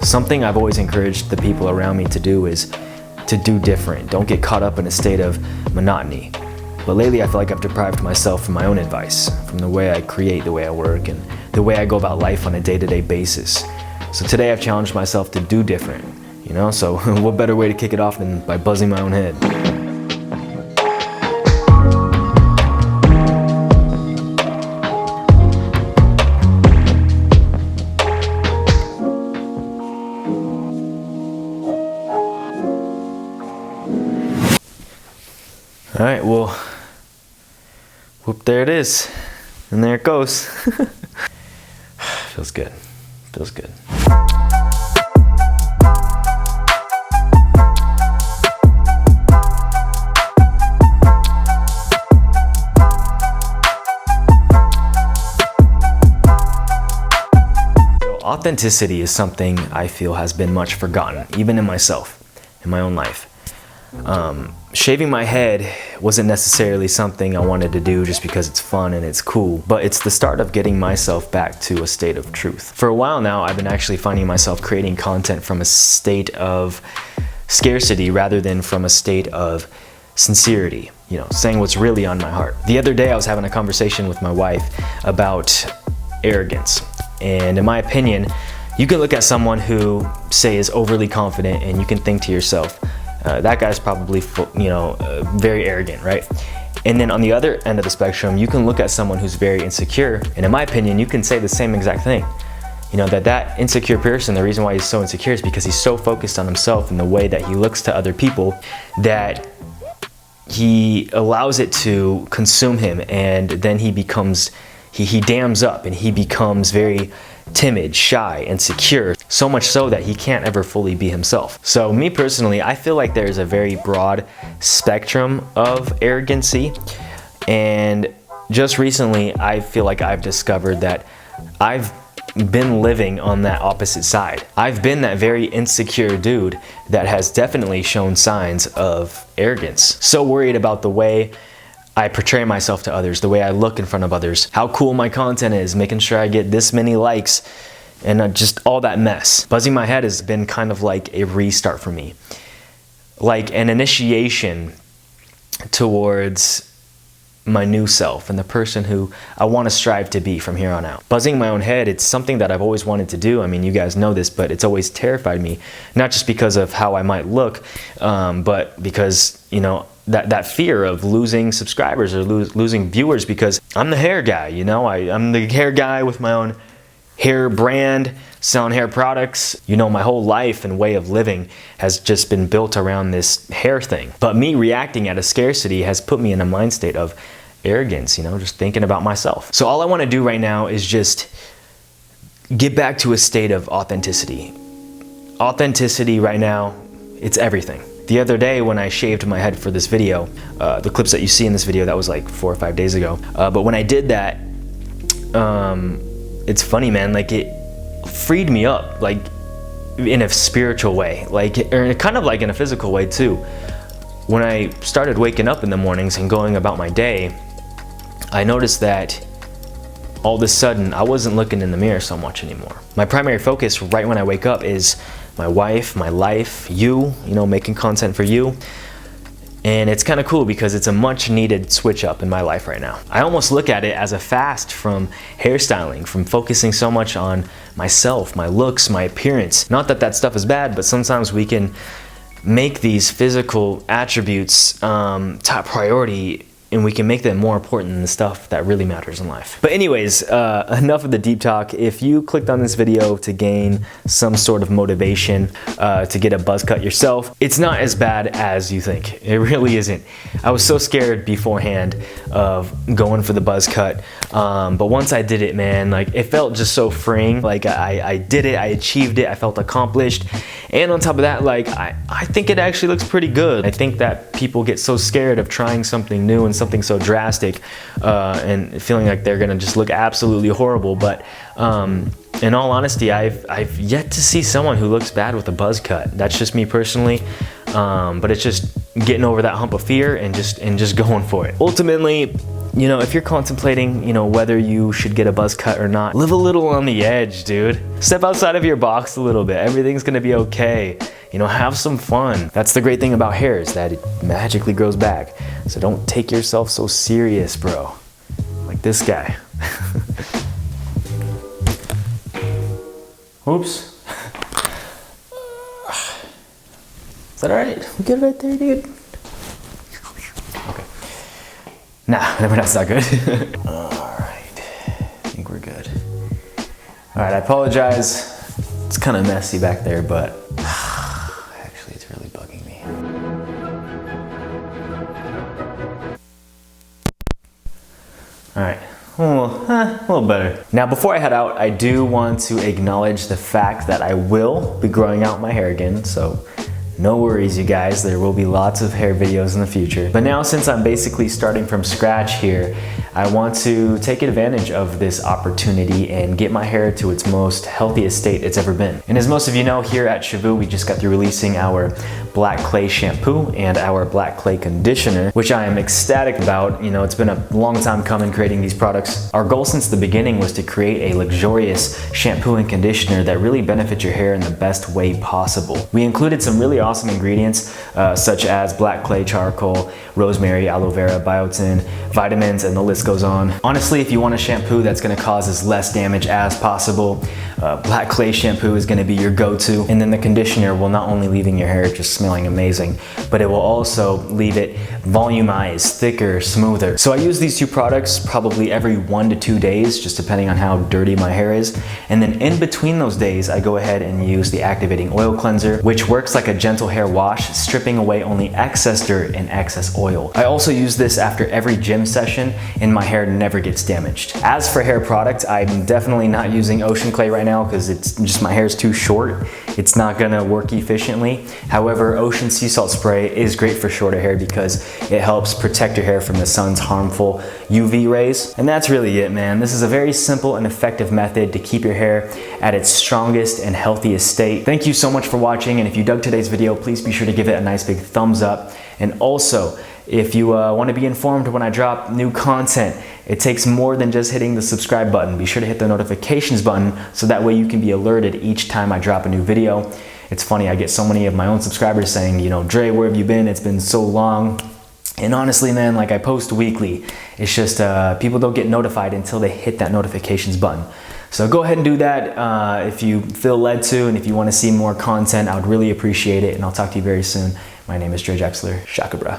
Something I've always encouraged the people around me to do is to do different. Don't get caught up in a state of monotony. But lately I feel like I've deprived myself from my own advice, from the way I create, the way I work, and the way I go about life on a day-to-day basis. So today I've challenged myself to do different, you know? So what better way to kick it off than by buzzing my own head? All right, well, whoop, there it is. And there it goes. Feels good, feels good. So authenticity is something I feel has been much forgotten, even in myself, in my own life. Shaving my head wasn't necessarily something I wanted to do just because it's fun and it's cool, but it's the start of getting myself back to a state of truth. For a while now, I've been actually finding myself creating content from a state of scarcity rather than from a state of sincerity, you know, saying what's really on my heart. The other day I was having a conversation with my wife about arrogance, and in my opinion, you can look at someone who, say, is overly confident and you can think to yourself, that guy's probably, very arrogant, right? And then on the other end of the spectrum, you can look at someone who's very insecure, and in my opinion, you can say the same exact thing. You know, that insecure person, the reason why he's so insecure is because he's so focused on himself and the way that he looks to other people that he allows it to consume him, and then he becomes, he dams up and he becomes very timid, shy, and secure, so much so that he can't ever fully be himself. So me personally, I feel like there's a very broad spectrum of arrogancy, and just recently I feel like I've discovered that I've been living on that opposite side. I've been that very insecure dude that has definitely shown signs of arrogance. So worried about the way I portray myself to others, the way I look in front of others, how cool my content is, making sure I get this many likes, and just all that mess. Buzzing my head has been kind of like a restart for me, like an initiation towards my new self and the person who I want to strive to be from here on out. Buzzing my own head, it's something that I've always wanted to do. I mean, you guys know this, but it's always terrified me, not just because of how I might look, but because, you know, that fear of losing subscribers or losing viewers, because I'm the hair guy, you know, I'm the hair guy with my own hair brand, selling hair products. You know, my whole life and way of living has just been built around this hair thing. But me reacting out of scarcity has put me in a mind state of arrogance, you know, just thinking about myself. So all I want to do right now is just get back to a state of authenticity. Authenticity right now, it's everything. The other day when I shaved my head for this video, the clips that you see in this video, that was like 4 or 5 days ago. But when I did that, it's funny, man, like it freed me up, like in a spiritual way, like, or kind of like in a physical way too. When I started waking up in the mornings and going about my day, I noticed that all of a sudden I wasn't looking in the mirror so much anymore. My primary focus right when I wake up is my wife, my life, you know, making content for you. And it's kind of cool because it's a much needed switch up in my life right now. I almost look at it as a fast from hairstyling, from focusing so much on myself, my looks, my appearance. Not that that stuff is bad, but sometimes we can make these physical attributes top priority, and we can make them more important than the stuff that really matters in life. But anyways, enough of the deep talk. If you clicked on this video to gain some sort of motivation to get a buzz cut yourself, it's not as bad as you think. It really isn't. I was so scared beforehand of going for the buzz cut, but once I did it, man, like it felt just so freeing. Like I did it, I achieved it, I felt accomplished. And on top of that, like I think it actually looks pretty good. I think that people get so scared of trying something new and something so drastic and feeling like they're gonna just look absolutely horrible. But in all honesty, I've yet to see someone who looks bad with a buzz cut. That's just me personally, but it's just getting over that hump of fear and just going for it. Ultimately, you know, if you're contemplating, you know, whether you should get a buzz cut or not, live a little on the edge, dude. Step outside of your box a little bit. Everything's gonna be okay. You know, have some fun. That's the great thing about hair, is that it magically grows back. So don't take yourself so serious, bro. Like this guy. Oops. Is that all right? We good right there, dude? Okay. Nah, that's not good. All right, I think we're good. All right, I apologize. It's kind of messy back there, but actually it's really bugging me. All right. A little better. Now, before I head out, I do want to acknowledge the fact that I will be growing out my hair again, so no worries, you guys. There will be lots of hair videos in the future. But now, since I'm basically starting from scratch here, I want to take advantage of this opportunity and get my hair to its most healthiest state it's ever been. And as most of you know, here at Shampoo, we just got through releasing our black clay shampoo and our black clay conditioner, which I am ecstatic about. You know, it's been a long time coming creating these products. Our goal since the beginning was to create a luxurious shampoo and conditioner that really benefits your hair in the best way possible. We included some really awesome ingredients such as black clay charcoal, rosemary, aloe vera, biotin, vitamins, and the list goes on. Honestly, if you want a shampoo that's going to cause as less damage as possible, black clay shampoo is going to be your go-to. And then the conditioner will not only leaving your hair just smelling amazing, but it will also leave it volumized, thicker, smoother. So I use these two products probably every 1 to 2 days, just depending on how dirty my hair is. And then in between those days, I go ahead and use the activating oil cleanser, which works like a gentle hair wash, stripping away only excess dirt and excess oil. I also use this after every gym session, and my hair never gets damaged. As for hair product, I'm definitely not using ocean clay right now because it's just, my hair is too short. It's not gonna work efficiently. However, ocean sea salt spray is great for shorter hair because it helps protect your hair from the sun's harmful UV rays. And that's really it, man. This is a very simple and effective method to keep your hair at its strongest and healthiest state. Thank you so much for watching, and if you dug today's video, please be sure to give it a nice big thumbs up. And also, if you want to be informed when I drop new content, it takes more than just hitting the subscribe button. Be sure to hit the notifications button so that way you can be alerted each time I drop a new video. It's funny, I get so many of my own subscribers saying, you know, Dre, where have you been? It's been so long. And honestly, man, like, I post weekly. It's just people don't get notified until they hit that notifications button. So go ahead and do that if you feel led to, and if you want to see more content, I would really appreciate it. And I'll talk to you very soon. My name is Drexler. Shaka bra.